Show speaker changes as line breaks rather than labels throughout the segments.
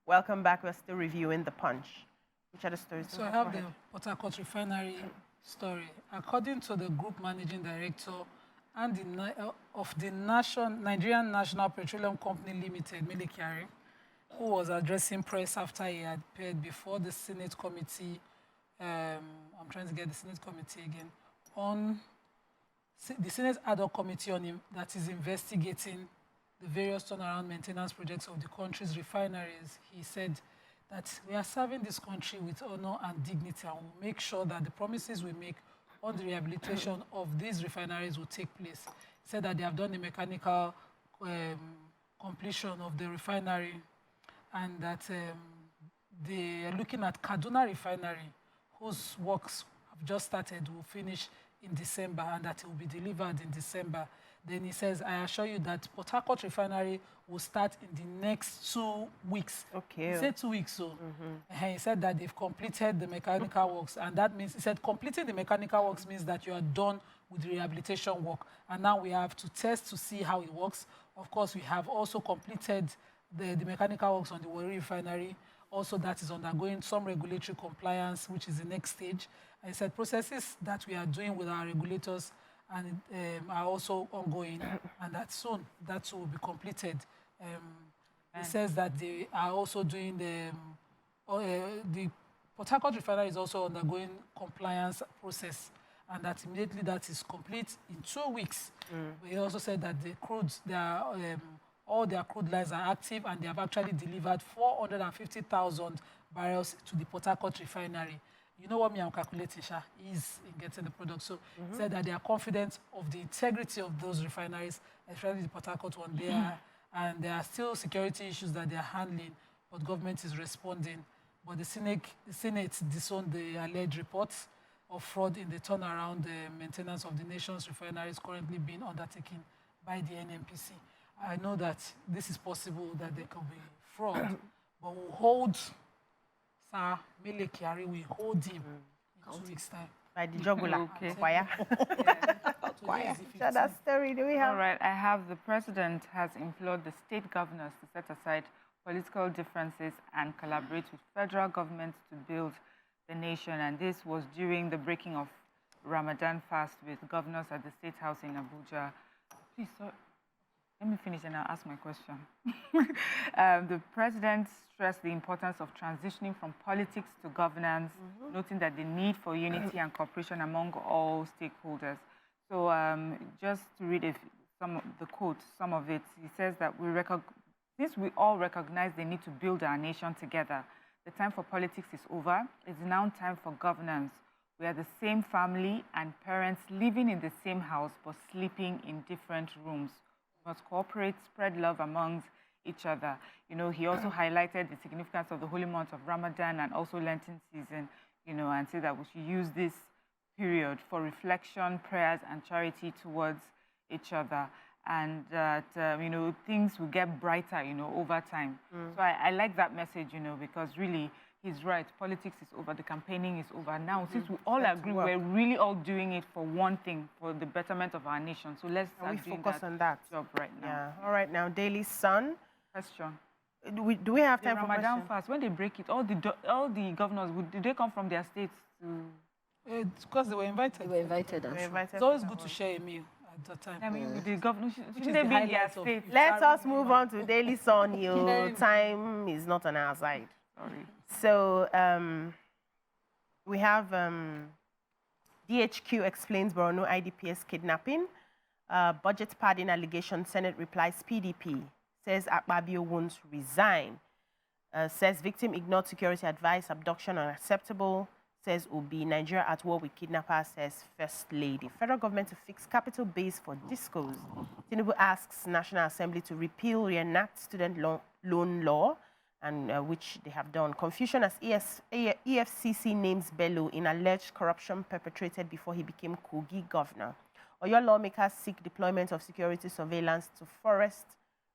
Welcome back. We're still reviewing The Punch. Which are the stories?
So I have the Port Harcourt refinery story. According to the group managing director and of the Nigerian National Petroleum Company Limited, Melekari, who was addressing press after he had appeared before the Senate committee, I'm trying to get the Senate committee again, on the Senate ad hoc committee that is investigating the various turnaround maintenance projects of the country's refineries. He said that we are serving this country with honor and dignity, and we'll make sure that the promises we make on the rehabilitation of these refineries will take place. He said that they have done the mechanical completion of the refinery, and that they are looking at Kaduna Refinery, whose works have just started, will finish in December, and that it will be delivered in December. Then he says, I assure you that Port Harcourt Refinery will start in the next 2 weeks.
Okay.
He said 2 weeks, so. And he said that they've completed the mechanical works. And that means, he said, completing the mechanical works means that you are done with the rehabilitation work. And now we have to test to see how it works. Of course, we have also completed the mechanical works on the Warri Refinery. Also, that is undergoing some regulatory compliance, which is the next stage. And he said processes that we are doing with our regulators and are also ongoing, and that soon that will be completed. He says that they are also doing the Port Harcourt Refinery is also undergoing compliance process, and that immediately that is complete in 2 weeks. But he also said that the crudes, all their crude lines are active, and they have actually delivered 450,000 barrels to the Port Harcourt Refinery. You know what me I'm calculating, Sha, is in getting the product. So he said that they are confident of the integrity of those refineries, especially the Port Harcourt one there. And there are still security issues that they are handling, but government is responding. But the Senate disowned the alleged reports of fraud in the turnaround maintenance of the nation's refineries currently being undertaken by the NNPC. I know that this is possible, that there can be fraud, but we'll hold Sir Melekari, we hold him in 2 weeks' time.
By the jugular.
Okay.
So that story, do we have?
All right, I have the president has implored the state governors to set aside political differences and collaborate with federal government to build the nation. And this was during the breaking of Ramadan fast with governors at the State House in Abuja. Please, sorry. Let me finish and I'll ask my question. The president stressed the importance of transitioning from politics to governance, noting that the need for unity and cooperation among all stakeholders. So just to read some of the quotes, some of it, he says that since we all recognize the need to build our nation together, the time for politics is over. It's now time for governance. We are the same family and parents living in the same house but sleeping in different rooms. Must cooperate, spread love amongst each other. You know, he also highlighted the significance of the holy month of Ramadan and also Lenten season, you know, and said that we should use this period for reflection, prayers, and charity towards each other. And that, you know, things will get brighter, you know, over time. So I like that message, you know, because really, he's right. Politics is over. The campaigning is over. Now, since we all agree, we're really all doing it for one thing, for the betterment of our nation. So let's
focus on that
job right now.
Yeah. All right, now, Daily Sun.
Question.
Do we have time for
Ramadan fast, when they break it, all the governors, did they come from their states to...
because they were invited.
They were invited.
It's always good to share a meal at that time.
I mean, the governors, shouldn't
the
they be in their
highlight of
state?
Let's us move on to Daily Sun. Your time is not on our side.
Sorry.
So we have DHQ explains Borno IDPS kidnapping. Budget padding allegation, Senate replies PDP. Says Akpabio won't resign. Says victim ignored security advice, abduction unacceptable. Says Obi, Nigeria at war with kidnappers, says First Lady. Federal government to fix capital base for discos. Tinubu asks National Assembly to repeal, reenact student loan law, and which they have done. Confusion as EFCC names Bello in alleged corruption perpetrated before he became Kogi governor. Oyo lawmakers seek deployment of security surveillance to forest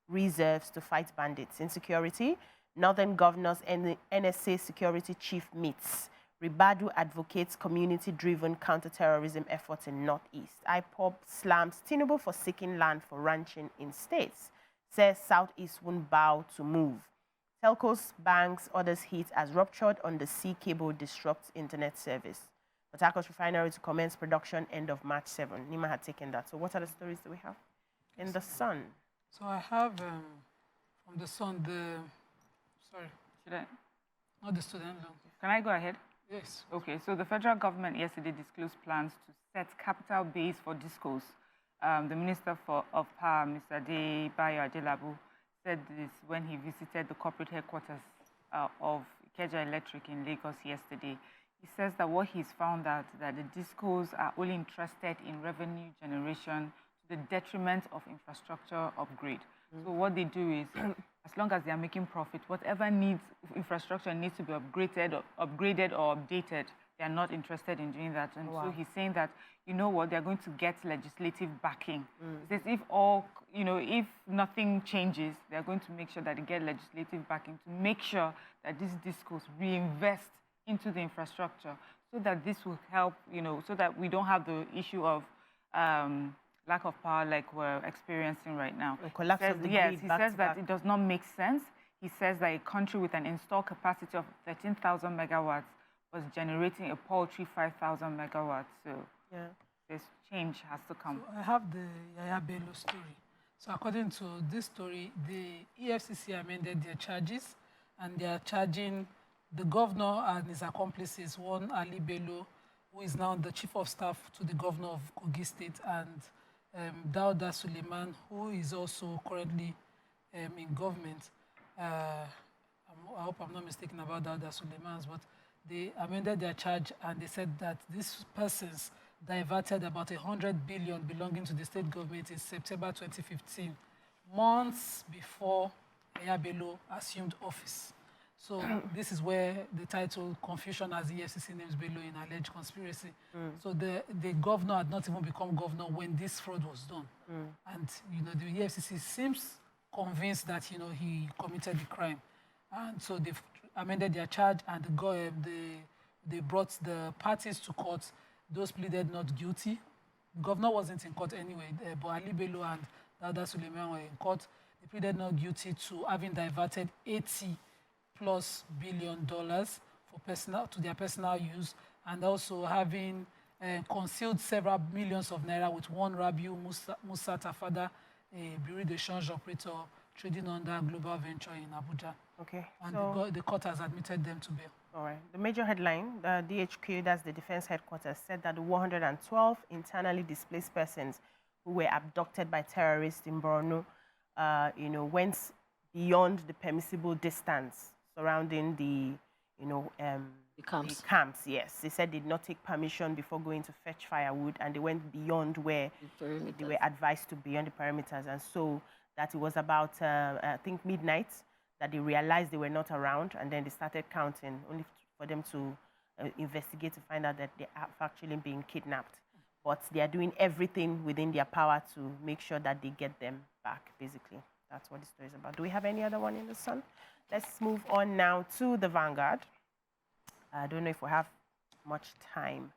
reserves to fight bandits. Insecurity, Northern Governors and NSA security chief meets. Ribadu advocates community-driven counter-terrorism efforts in Northeast. IPOB slams Tinubu for seeking land for ranching in states. Says Southeast won't bow to move. Telcos, banks, others hit as ruptured undersea cable disrupts internet service. Port Harcourt refinery to commence production end of March 7. Nima had taken that. So what are the stories that we have in the Sun?
So I have from the Sun sorry.
Should I?
Not the student loan.
Can I go ahead?
Yes.
Okay, so the federal government yesterday disclosed plans to set capital base for discos. The Minister of Power, Mr. Adebayo Adelabu, said this when he visited the corporate headquarters of Ikeja Electric in Lagos yesterday. He says that what he's found out that the discos are only interested in revenue generation to the detriment of infrastructure upgrade. So what they do is, as long as they are making profit, whatever infrastructure needs to be upgraded or updated, they are not interested in doing that. And so he's saying that, you know what, they're going to get legislative backing. He says if nothing changes, they're going to make sure that they get legislative backing to make sure that these discos reinvest into the infrastructure so that this will help, so that we don't have the issue of lack of power like we're experiencing right now.
The collapse of the grid.
Yes, he says that it does not make sense. He says that a country with an installed capacity of 13,000 megawatts was generating a paltry 5,000 megawatts. So this change has to come.
So I have the Yaya Bello story. So according to this story, the EFCC amended their charges, and they are charging the governor and his accomplices, one Ali Bello, who is now the chief of staff to the governor of Kogi State, and Dauda Suleiman, who is also currently in government. I hope I'm not mistaken about Dauda Suleiman's, but they amended their charge and they said that these persons diverted about 100 billion belonging to the state government in September 2015, months before Yaya Bello assumed office. So this is where the title "Confusion as the EFCC names Bello in alleged conspiracy." So the governor had not even become governor when this fraud was done, and the EFCC seems convinced that he committed the crime, and so they've amended their charge and they brought the parties to court. Those pleaded not guilty. The governor wasn't in court anyway, but Ali Bello and Dauda Suleiman were in court. They pleaded not guilty to having diverted $80+ billion to their personal use, and also having concealed several millions of naira with one Rabiu Musa Tafada, a bureau de change operator trading under Global Venture in Abuja.
Okay.
And the court has admitted them to bail.
All right. The major headline, the DHQ, that's the Defense Headquarters, said that the 112 internally displaced persons who were abducted by terrorists in Borno, went beyond the permissible distance surrounding the camps. The camps, yes. They said they did not take permission before going to fetch firewood, and they went beyond where they were advised to, beyond the perimeters. And so that it was about, I think, midnight that they realized they were not around, and then they started counting, only for them to investigate to find out that they are actually being kidnapped. But they are doing everything within their power to make sure that they get them back, basically. That's what the story is about. Do we have any other one in the Sun? Let's move on now to the Vanguard. I don't know if we have much time.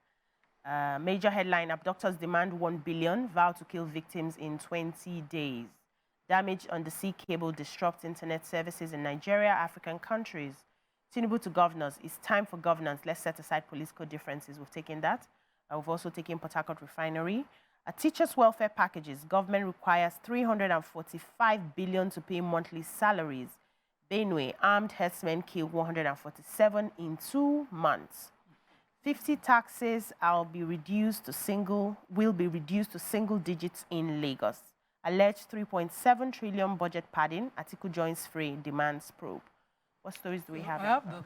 Major headline, abductors demand 1 billion, vow to kill victims in 20 days. Damage on the sea cable disrupts internet services in Nigeria, African countries. Tinubu to governors, it's time for governance. Let's set aside political differences. We've taken that. We've also taken Port Harcourt refinery. Teachers' welfare packages. Government requires 345 billion to pay monthly salaries. Benue, armed herdsmen kill 147 in 2 months. 50 taxes will be reduced to single digits in Lagos. Alleged 3.7 trillion budget padding. Atiku joins fray, demands probe. What stories do we have?
I have the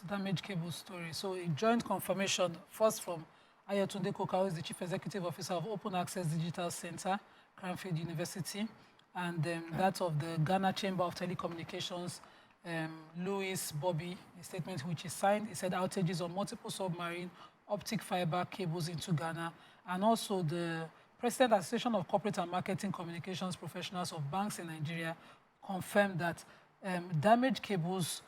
damaged cables story. So a joint confirmation, first from Ayotunde Koka, who is the Chief Executive Officer of Open Access Digital Center, Cranfield University, and that of the Ghana Chamber of Telecommunications, Louis Bobby, a statement which is signed. He said outages on multiple submarine optic fiber cables into Ghana, and also the President Association of Corporate and Marketing Communications Professionals of Banks in Nigeria confirmed that damaged cables,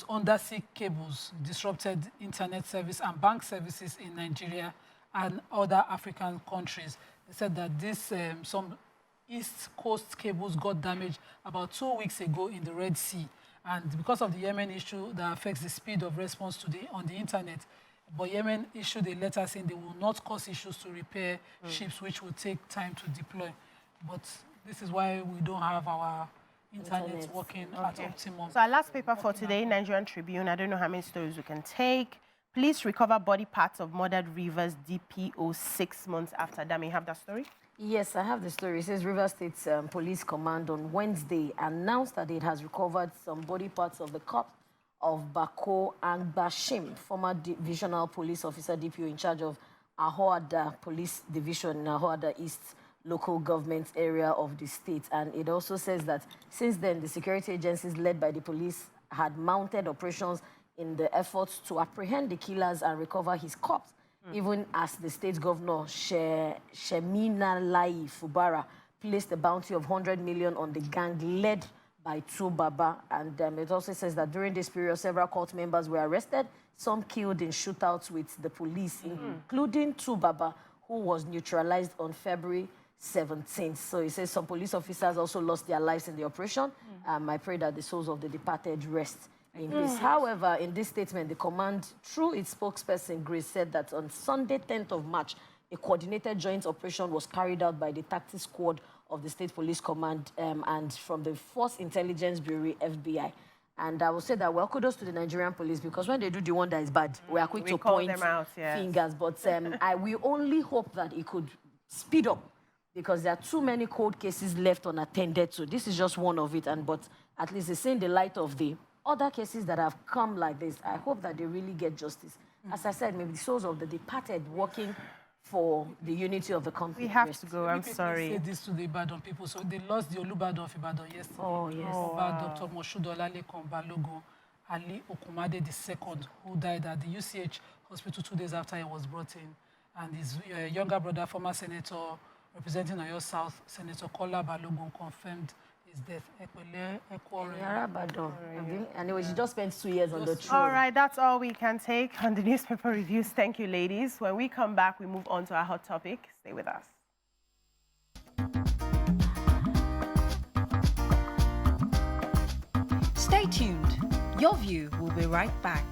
undersea cables, disrupted internet service and bank services in Nigeria and other African countries. They said that this, some East Coast cables got damaged about 2 weeks ago in the Red Sea. And because of the Yemen issue that affects the speed of response on the internet, but Yemen issued a letter saying they will not cause issues to repair ships, which will take time to deploy. But this is why we don't have our internet working at optimum.
So our last paper for today, Nigerian Tribune. I don't know how many stories we can take. Police recover body parts of murdered Rivers DPO 6 months after. Dami, you have that story?
Yes, I have the story. It says River State's Police Command on Wednesday announced that it has recovered some body parts of the corpse of Bako Angbashim, former divisional police officer DPO in charge of Ahoada Police Division in Ahoada East Local Government area of the state. And it also says that since then, the security agencies led by the police had mounted operations in the efforts to apprehend the killers and recover his corpse, even as the state governor, Shemina Lai Fubara, placed a bounty of 100 million on the gang led by two Baba. And it also says that during this period, several cult members were arrested, some killed in shootouts with the police, including two Baba, who was neutralized on February 17th. So it says some police officers also lost their lives in the operation. I pray that the souls of the departed rest in peace. However, in this statement, the command, through its spokesperson, Grace, said that on Sunday, 10th of March, a coordinated joint operation was carried out by the tactics squad of the State Police Command and from the Force Intelligence Bureau, FBI. And I will say that, well, kudos to the Nigerian police, because when they do the one that is bad, we are quick to point
them out,
fingers. But we only hope that it could speed up, because there are too many cold cases left unattended. So this is just one of it. But at least it's in the light of the other cases that have come like this. I hope that they really get justice. As I said, maybe the souls of the departed working for the unity of the country.
We have to go, I'm sorry.
Say this to the Ibadan people. So they lost the Olubadan of Ibadan yesterday.
Oh, yes.
Dr. Moshood Olalekan Balogun Ali Okumade II, who died at the UCH hospital 2 days after he was brought in. And his younger brother, former senator representing Oyo South, Senator Kola Balogun, confirmed his death.
Anyway, she just spent 2 years on the throne.
All right, that's all we can take on the newspaper reviews. Thank you, ladies. When we come back, we move on to our hot topic. Stay with us.
Stay tuned. Your View will be right back.